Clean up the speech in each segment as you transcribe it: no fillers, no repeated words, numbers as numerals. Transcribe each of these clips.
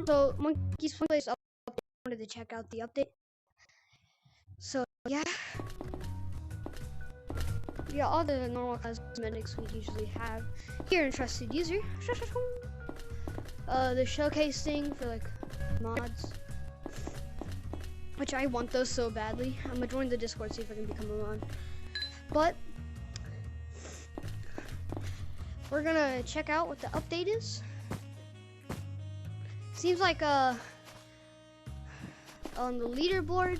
So Monkey's Place update. I wanted to check out the update. So yeah, all the normal cosmetics we usually have here in Trusted User. The showcase thing for like mods, which I want those so badly. I'm gonna join the Discord, see if I can become a mod. But we're gonna check out what the update is. Seems like on the leaderboard,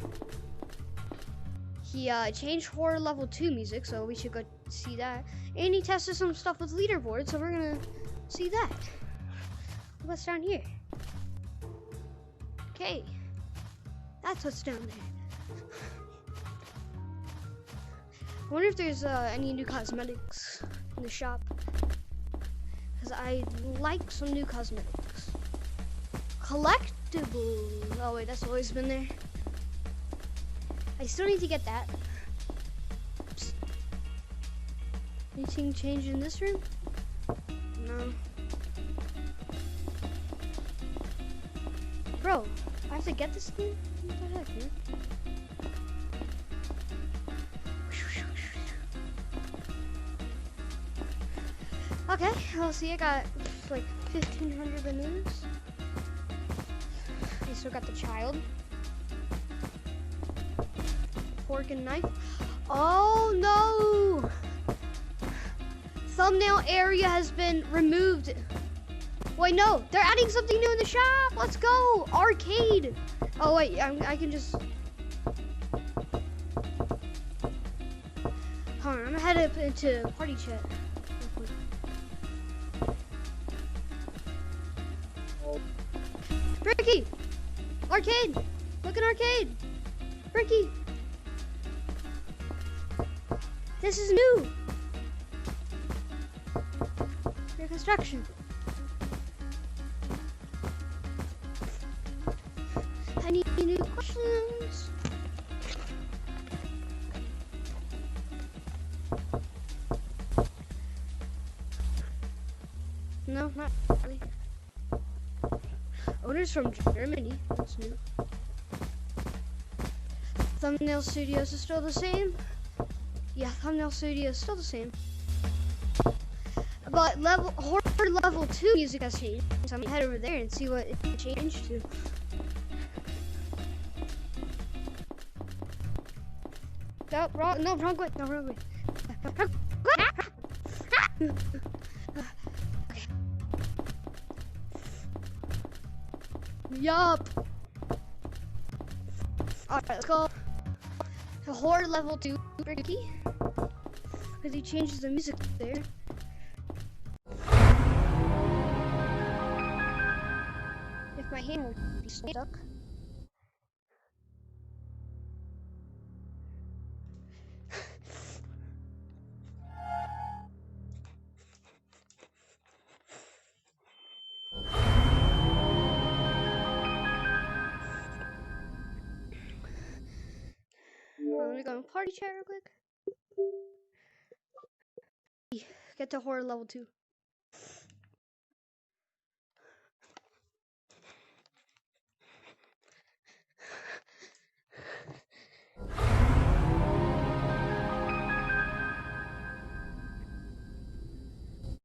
he changed horror level 2 music, so we should go see that. And he tested some stuff with leaderboard, so we're gonna see that. What's down here? Okay, that's what's down there. I wonder if there's any new cosmetics in the shop, because I like some new cosmetics. Collectible. Oh wait, that's always been there. I still need to get that. Psst. Anything changed in this room? No. Bro, I have to get this thing? What the heck, man? Okay, well, see, I got like 1,500 bananas. I still got the child. Fork and knife. Oh no! Thumbnail area has been removed. Wait, no, they're adding something new in the shop. Let's go, arcade. Oh wait, I can just. Hold on, I'm gonna head up into party chat. Ricky, arcade. Look at arcade. Ricky. This is new. Your construction. Any new questions? No, not really. Owners from Germany. That's new. Thumbnail Studios is still the same. Yeah, Thumbnail Studio is still the same. But horror level 2 music has changed. So I'm gonna head over there and see what it changed to. No, wrong way. Okay. Yup. Alright, let's go to horror level 2, Ricky. Because he changes the music there. If my hand would be stuck. Let me go in party chat real quick. Get to horror level 2.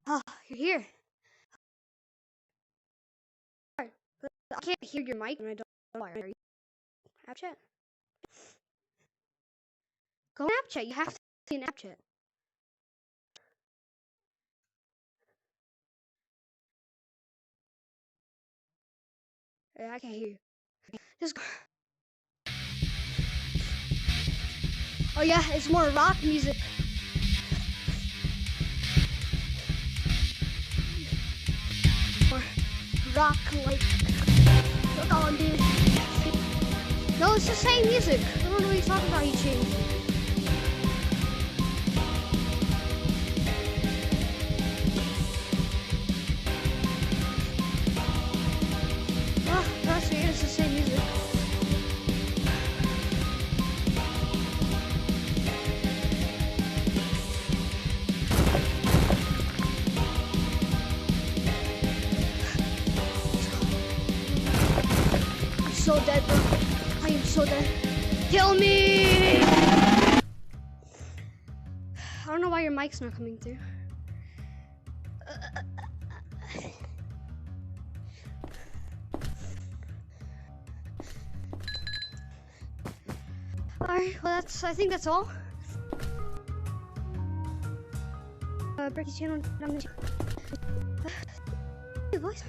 Ah, you're here. Sorry, but I can't hear your mic when I don't know why. Are you Snapchat? Go Snapchat. You have to see Snapchat. I can't hear you. Just go. Oh yeah, it's more rock music. More rock like. Oh dude. No, it's the same music. I don't know what you're talking about. He changed. Trust me, it's the same music. so dead, bro. I am so dead. Kill me! I don't know why your mic's not coming through. Alright, well I think that's all. Bricky's channel. Hey, boys.